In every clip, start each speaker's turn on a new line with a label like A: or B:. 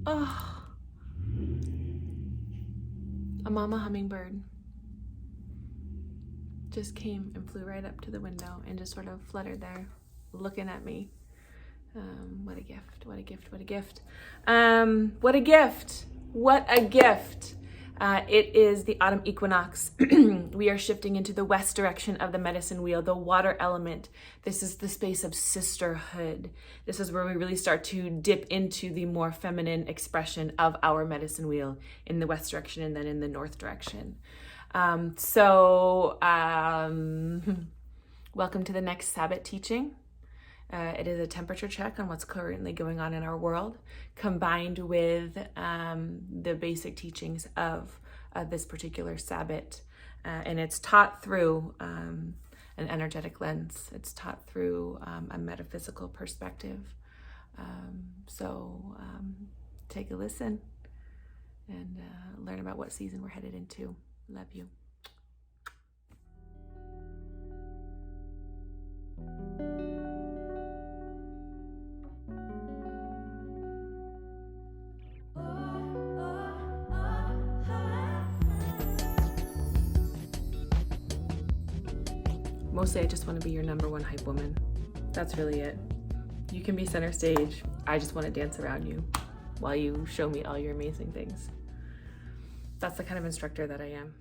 A: Oh, a mama hummingbird just came and flew right up to the window and just sort of fluttered there looking at me. What a gift, what a gift, what a gift. What a gift, what a gift. It is the autumn equinox. We are shifting into the west direction of the medicine wheel, the water element. This is the space of sisterhood. This is where we really start to dip into the more feminine expression of our medicine wheel in the west direction and then in the north direction. Welcome to the next Sabbath teaching. It is a temperature check on what's currently going on in our world, combined with the basic teachings of this particular Sabbath. And it's taught through an energetic lens. It's taught through a metaphysical perspective. Take a listen and learn about what season we're headed into. Love you. Mostly I just want to be your number one hype woman. That's really it. You can be center stage. I just want to dance around you while you show me all your amazing things. That's the kind of instructor that I am.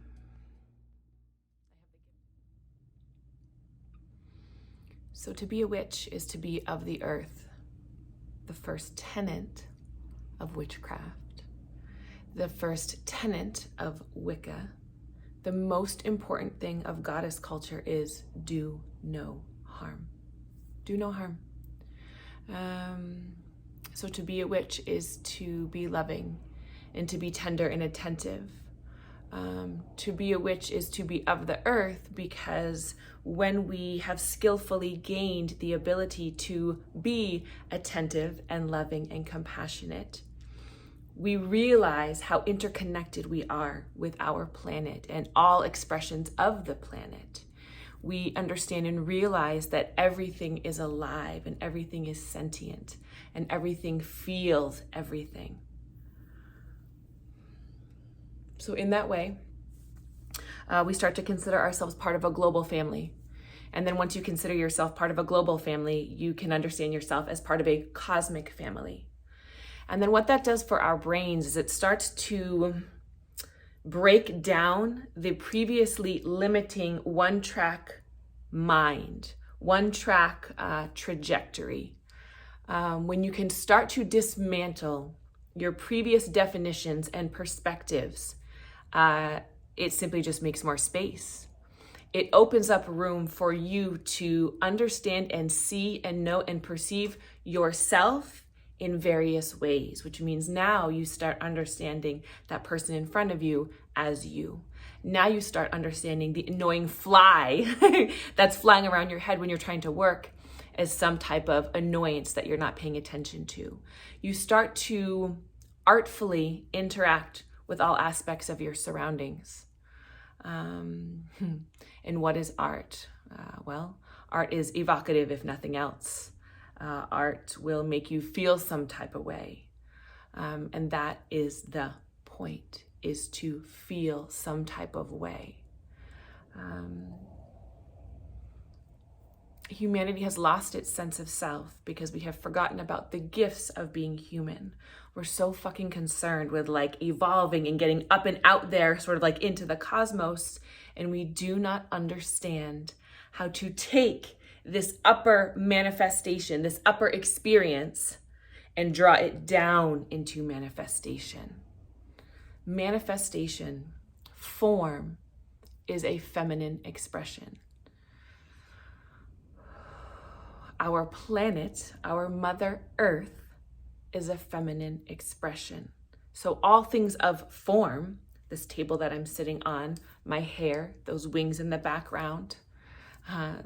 A: So to be a witch is to be of the earth, the first tenet of witchcraft, the first tenet of Wicca. The most important thing of goddess culture is do no harm. Do no harm. So to be a witch is to be loving and to be tender and attentive. To be a witch is to be of the earth, because when we have skillfully gained the ability to be attentive and loving and compassionate, we realize how interconnected we are with our planet and all expressions of the planet. We understand and realize that everything is alive and everything is sentient and everything feels everything. So in that way, we start to consider ourselves part of a global family. And then once you consider yourself part of a global family, you can understand yourself as part of a cosmic family. And then what that does for our brains is it starts to break down the previously limiting one-track mind, one-track trajectory. When you can start to dismantle your previous definitions and perspectives, it simply just makes more space. It opens up room for you to understand and see and know and perceive yourself in various ways, which means now you start understanding that person in front of you as you. Now you start understanding the annoying fly that's flying around your head when you're trying to work as some type of annoyance that you're not paying attention to. You start to artfully interact with all aspects of your surroundings. And what is art? Well, art is evocative, if nothing else. Art will make you feel some type of way. And that is the point, is to feel some type of way. Humanity has lost its sense of self because we have forgotten about the gifts of being human. We're so fucking concerned with like evolving and getting up and out there, sort of like into the cosmos. And we do not understand how to take this upper manifestation, this upper experience, and draw it down into manifestation. Manifestation, form, is a feminine expression. Our planet, our Mother Earth, is a feminine expression. So all things of form, this table that I'm sitting on, my hair, those wings in the background,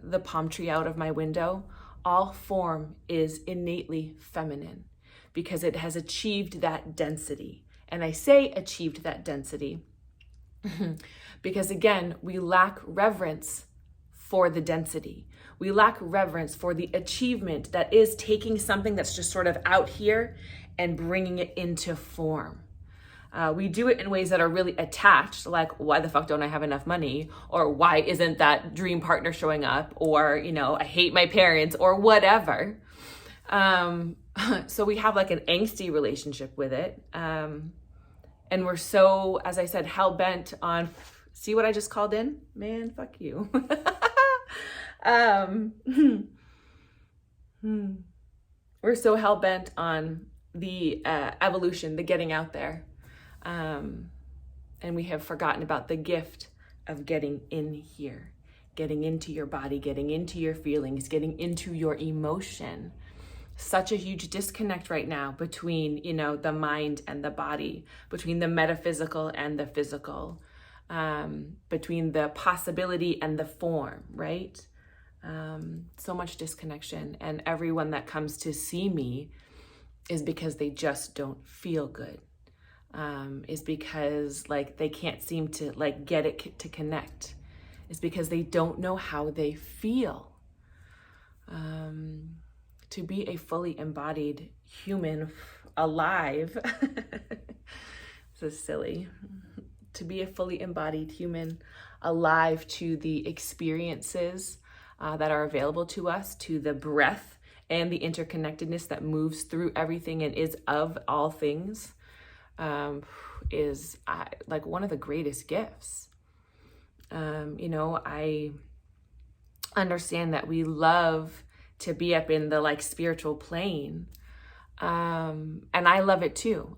A: the palm tree out of my window, all form is innately feminine because it has achieved that density. And I say achieved that density because again, we lack reverence for the density. We lack reverence for the achievement that is taking something that's just sort of out here and bringing it into form. We do it in ways that are really attached, like, why the fuck don't I have enough money? Or why isn't that dream partner showing up? Or, I hate my parents, or whatever. So we have like an angsty relationship with it. And we're so, as I said, hell-bent on, see what I just called in? Man, fuck you. We're so hell-bent on the evolution, the getting out there. And we have forgotten about the gift of getting in here, getting into your body, getting into your feelings, getting into your emotion. Such a huge disconnect right now between, the mind and the body, between the metaphysical and the physical, between the possibility and the form, right? So much disconnection. And everyone that comes to see me is because they just don't feel good. Is because they can't seem to get it to connect. Is because they don't know how they feel. To be a fully embodied human alive, so silly. To be a fully embodied human alive to the experiences that are available to us, to the breath and the interconnectedness that moves through everything and is of all things, is one of the greatest gifts. I understand that we love to be up in the spiritual plane. And I love it too.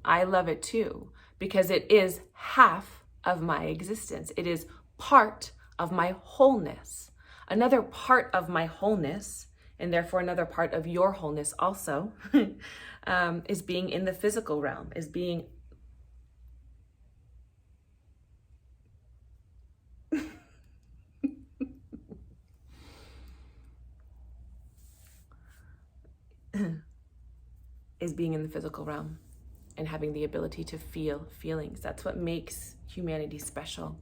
A: Because it is half of my existence. It is part of my wholeness. Another part of my wholeness, and therefore another part of your wholeness also, is being in the physical realm, is being is being in the physical realm and having the ability to feel feelings. That's what makes humanity special.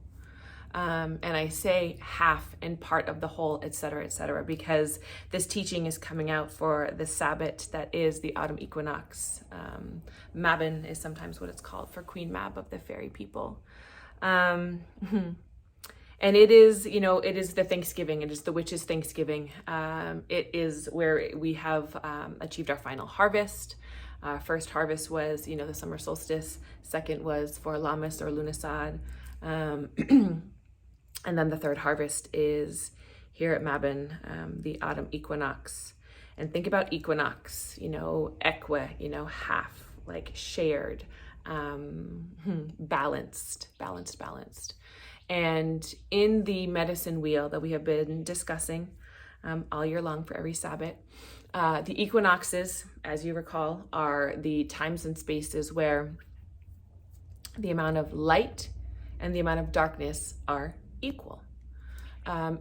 A: And I say half and part of the whole, et cetera, because this teaching is coming out for the Sabbath that is the Autumn Equinox. Mabon is sometimes what it's called, for Queen Mab of the fairy people. And it is, it is the Thanksgiving. It is the witches' Thanksgiving. It is where we have achieved our final harvest. First harvest was, the summer solstice. Second was for Lammas or Lughnasadh. And then the third harvest is here at Mabon, the Autumn Equinox. And think about equinox, equa, half, shared, balanced. And in the medicine wheel that we have been discussing all year long for every Sabbath, the equinoxes, as you recall, are the times and spaces where the amount of light and the amount of darkness are equal.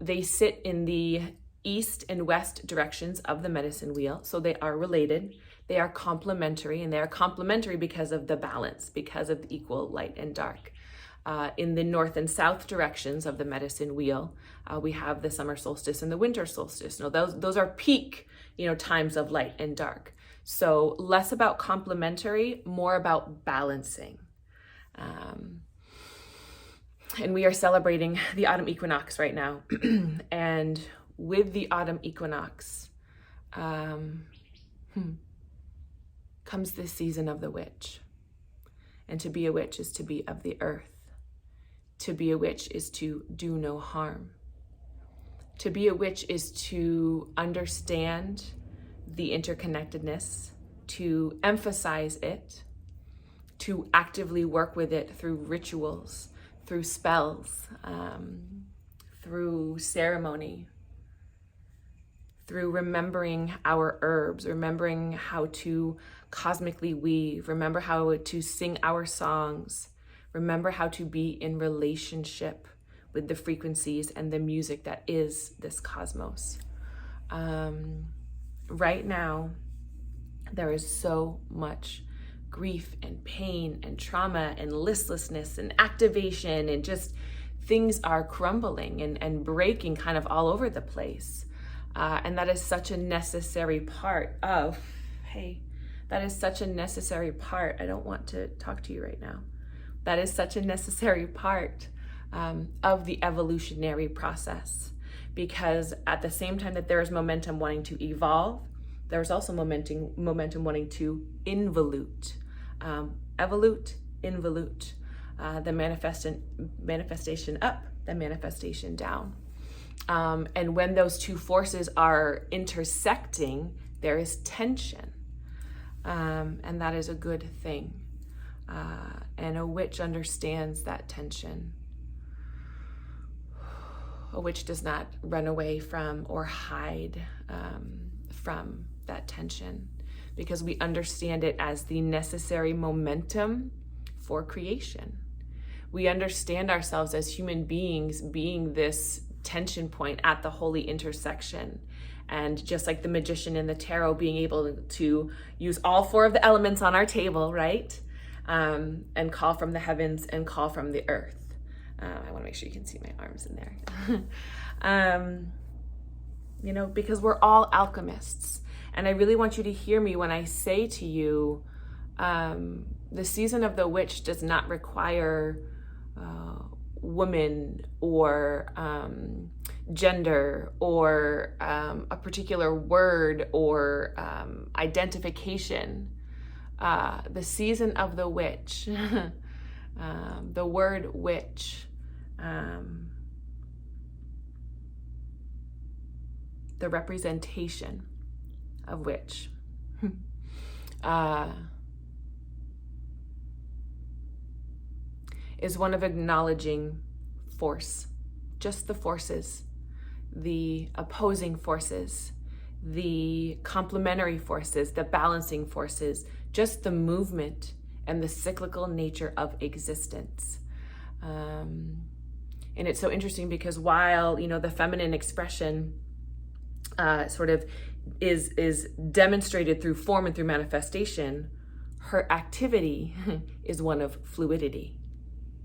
A: They sit in the east and west directions of the medicine wheel, so they are related. They are complementary, and they are complementary because of the balance, because of the equal light and dark. In the north and south directions of the medicine wheel, we have the summer solstice and the winter solstice. Those are peak, times of light and dark. So less about complementary, more about balancing. And we are celebrating the autumn equinox right now. And with the autumn equinox comes the season of the witch. And to be a witch is to be of the earth. To be a witch is to do no harm. To be a witch is to understand the interconnectedness, to emphasize it, to actively work with it through rituals, through spells, through ceremony, through remembering our herbs, remembering how to cosmically weave, remember how to sing our songs, remember how to be in relationship with the frequencies and the music that is this cosmos. Right now, there is so much grief and pain and trauma and listlessness and activation, and just things are crumbling and breaking kind of all over the place. And that is such a necessary part of, that is such a necessary part. I don't want to talk to you right now. That is such a necessary part of the evolutionary process, because at the same time that there is momentum wanting to evolve, there's also momentum wanting to involute. Evolute, involute. The manifestation up, the manifestation down. And when those two forces are intersecting, there is tension. And that is a good thing. And a witch understands that tension. A witch does not run away from or hide from that tension, because we understand it as the necessary momentum for creation. We understand ourselves as human beings being this tension point at the holy intersection. And just like the magician in the tarot being able to use all four of the elements on our table, right? And call from the heavens and call from the earth. I want to make sure you can see my arms in there. Because we're all alchemists. And I really want you to hear me when I say to you, the season of the witch does not require woman or gender or a particular word or identification. The season of the witch, the word witch, the representation of witch, is one of acknowledging force, just the forces, the opposing forces, the complementary forces, the balancing forces, just the movement and the cyclical nature of existence. And it's so interesting because while, the feminine expression sort of is demonstrated through form and through manifestation, her activity is one of fluidity,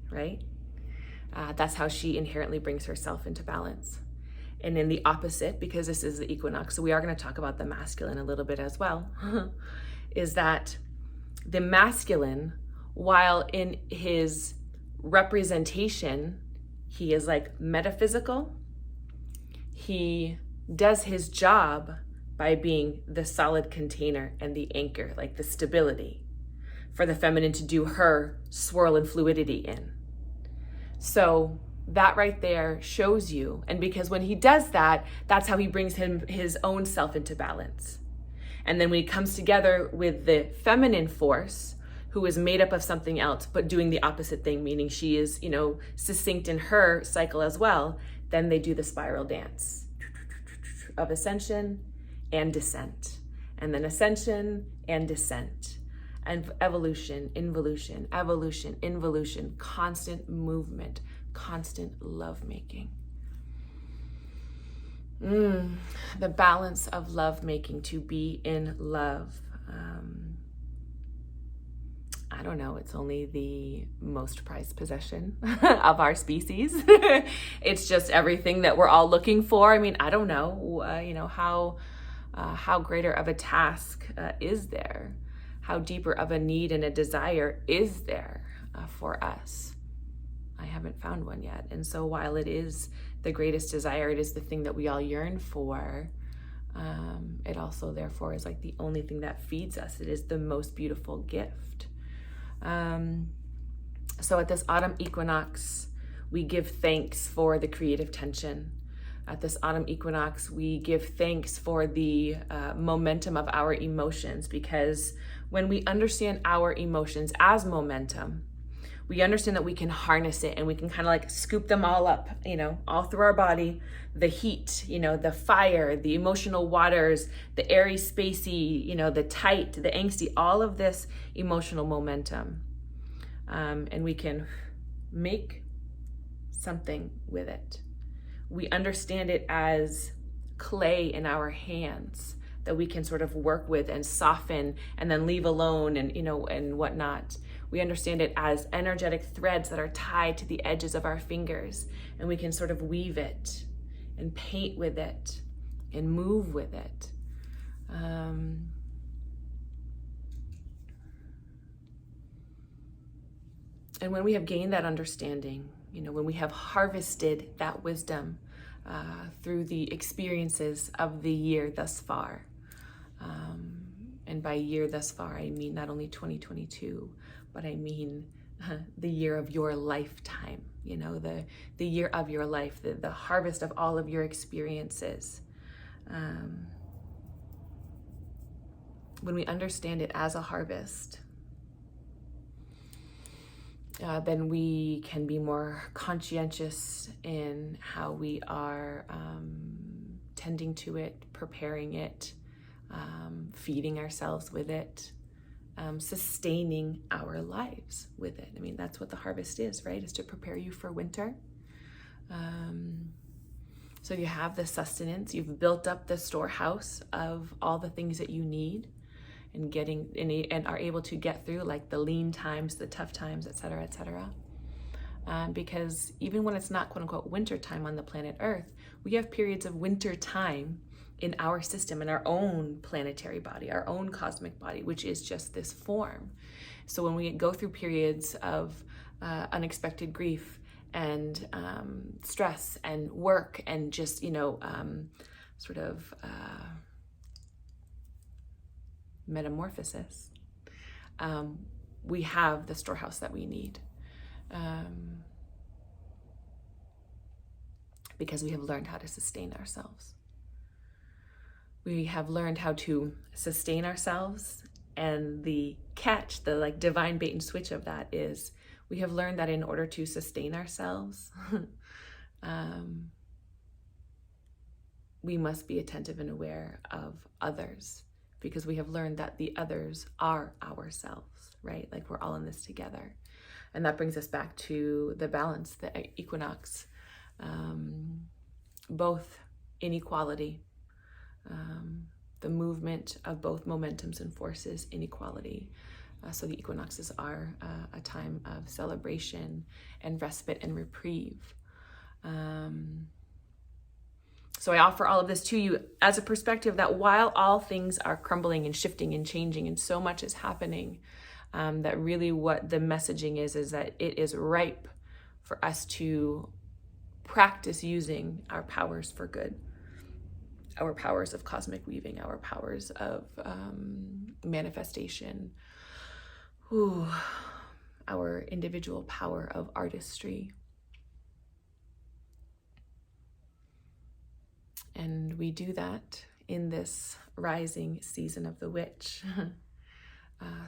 A: right? That's how she inherently brings herself into balance. And in the opposite, because this is the equinox, so we are going to talk about the masculine a little bit as well, is that the masculine, while in his representation, he is like metaphysical, he does his job by being the solid container and the anchor, like the stability for the feminine to do her swirl and fluidity in. So that right there shows you, and because when he does that, that's how he brings his own self into balance. And then when he comes together with the feminine force, who is made up of something else, but doing the opposite thing, meaning she is, succinct in her cycle as well, then they do the spiral dance of ascension and descent, and then ascension and descent, and evolution, involution, evolution, involution, constant movement, constant lovemaking. The balance of lovemaking, to be in love. I don't know, it's only the most prized possession of our species. It's just everything that we're all looking for. I mean, I don't know, how greater of a task is there? How deeper of a need and a desire is there for us? I haven't found one yet. And so while it is the greatest desire, it is the thing that we all yearn for, it also therefore is like the only thing that feeds us. It is the most beautiful gift. So at this autumn equinox, we give thanks for the creative tension. At this autumn equinox, we give thanks for the momentum of our emotions, because when we understand our emotions as momentum, we understand that we can harness it and we can kind of like scoop them all up, all through our body, the heat, the fire, the emotional waters, the airy, spacey, the tight, the angsty, all of this emotional momentum. And we can make something with it. We understand it as clay in our hands that we can sort of work with and soften and then leave alone and, and whatnot. We understand it as energetic threads that are tied to the edges of our fingers, and we can sort of weave it and paint with it and move with it. And when we have gained that understanding, when we have harvested that wisdom through the experiences of the year thus far, and by year thus far, I mean not only 2022, but I mean the year of your lifetime, the year of your life, the harvest of all of your experiences. When we understand it as a harvest, then we can be more conscientious in how we are tending to it, preparing it, feeding ourselves with it, sustaining our lives with it. I mean, that's what the harvest is, right? Is to prepare you for winter. So you have the sustenance, you've built up the storehouse of all the things that you need, and are able to get through like the lean times, the tough times, et cetera, et cetera. Because even when it's not quote unquote winter time on the planet Earth, we have periods of winter time in our system, in our own planetary body, our own cosmic body, which is just this form. So when we go through periods of unexpected grief and stress and work and just, metamorphosis, we have the storehouse that we need, because we have learned how to sustain ourselves. We have learned how to sustain ourselves, and the catch, the like divine bait and switch of that is we have learned that in order to sustain ourselves, we must be attentive and aware of others, because we have learned that the others are ourselves, right? Like we're all in this together. And that brings us back to the balance, the equinox, both inequality, the movement of both momentums and forces, inequality. So the equinoxes are a time of celebration and respite and reprieve. So I offer all of this to you as a perspective that while all things are crumbling and shifting and changing and so much is happening, that really what the messaging is that it is ripe for us to practice using our powers for good, our powers of cosmic weaving, our powers of manifestation, our individual power of artistry. And we do that in this rising season of the witch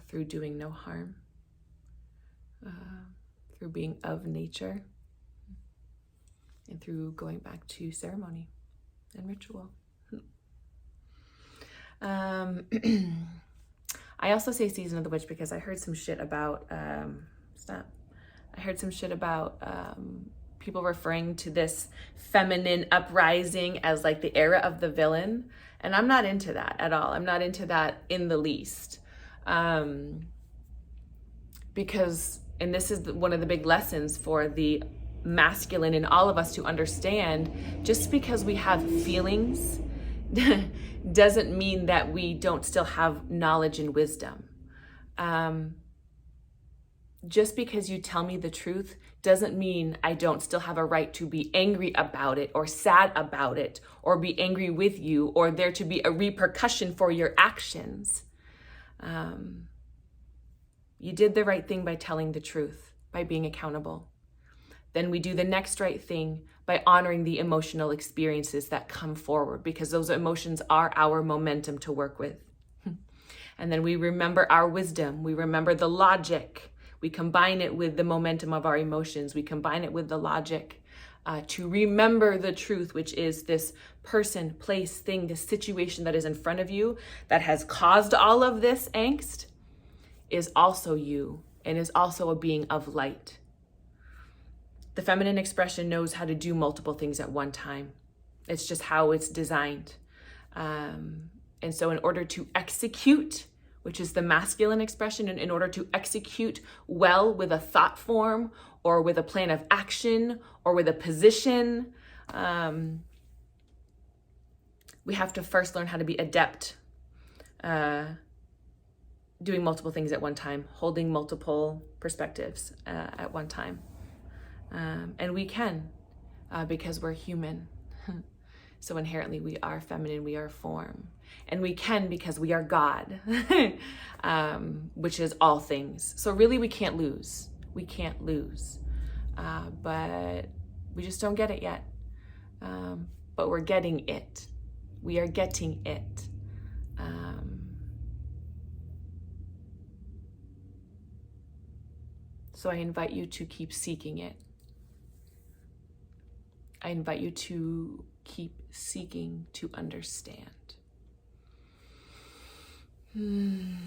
A: through doing no harm, through being of nature, and through going back to ceremony and ritual. I also say season of the witch because I heard some shit about, people referring to this feminine uprising as like the era of the villain. And I'm not into that at all. I'm not into that in the least. Because, and this is one of the big lessons for the masculine in all of us to understand, just because we have feelings doesn't mean that we don't still have knowledge and wisdom. Just because you tell me the truth doesn't mean I don't still have a right to be angry about it or sad about it or be angry with you or there to be a repercussion for your actions. You did the right thing by telling the truth, by being accountable. Then we do the next right thing by honoring the emotional experiences that come forward, because those emotions are our momentum to work with. And then we remember our wisdom. We remember the logic. We combine it with the momentum of our emotions. We combine it with the logic to remember the truth, which is this person, place, thing, this situation that is in front of you that has caused all of this angst is also you and is also a being of light. The feminine expression knows how to do multiple things at one time. It's just how it's designed. And so in order to execute, which is the masculine expression, and in order to execute well with a thought form or with a plan of action or with a position, we have to first learn how to be adept doing multiple things at one time, holding multiple perspectives at one time. And we can, because we're human. So inherently we are feminine, we are form. And we can because we are God, which is all things. So really we can't lose. We can't lose. But we just don't get it yet. But we're getting it. We are getting it. So I invite you to keep seeking it. I invite you to keep seeking to understand. In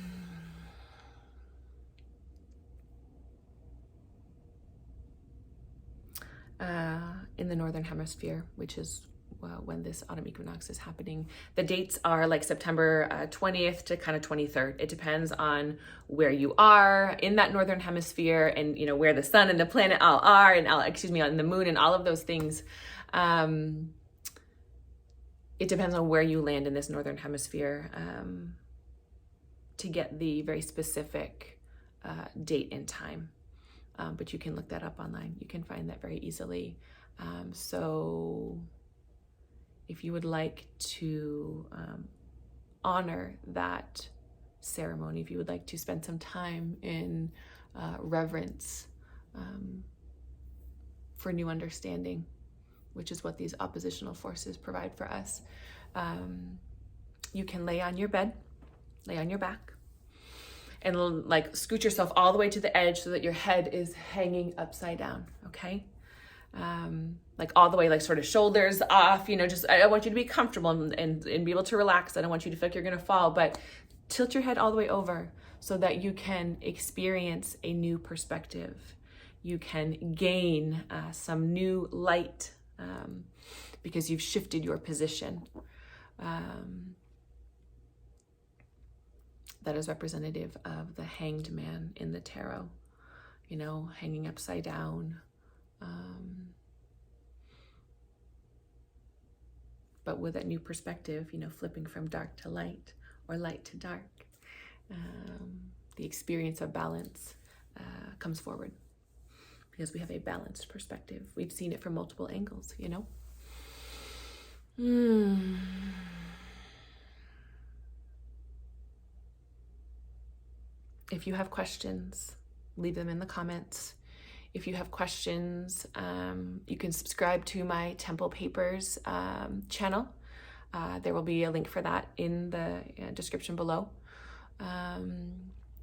A: the Northern Hemisphere, which is when this autumn equinox is happening, the dates are like September 20th to kind of 23rd. It depends on where you are in that Northern Hemisphere, and you know where the sun and the planet all are, and and the moon and all of those things. It depends on where you land in this Northern Hemisphere to get the very specific date and time. But you can look that up online. You can find that very easily. So if you would like to honor that ceremony, if you would like to spend some time in reverence for new understanding, which is what these oppositional forces provide for us, you can lay on your bed, lay on your back, and like scoot yourself all the way to the edge so that your head is hanging upside down, okay? Like all the way, like sort of shoulders off, you know, just, I want you to be comfortable and be able to relax. I don't want you to feel like you're gonna fall, but tilt your head all the way over so that you can experience a new perspective. You can gain some new light because you've shifted your position. That is representative of the hanged man in the tarot, you know, hanging upside down. But with that new perspective, you know, flipping from dark to light or light to dark, the experience of balance comes forward because we have a balanced perspective. We've seen it from multiple angles, you know. If you have questions, leave them in the comments. If you have questions, you can subscribe to my Temple Papers channel. There will be a link for that in the description below.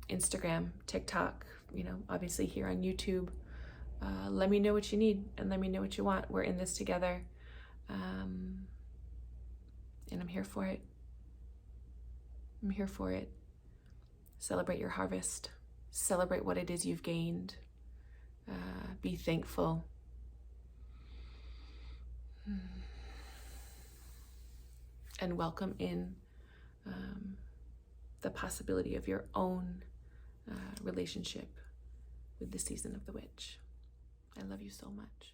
A: Instagram, TikTok, you know, obviously here on YouTube. Let me know what you need and let me know what you want. We're in this together. And I'm here for it. I'm here for it. Celebrate your harvest. Celebrate what it is you've gained. Be thankful. And welcome in the possibility of your own relationship with the season of the witch. I love you so much.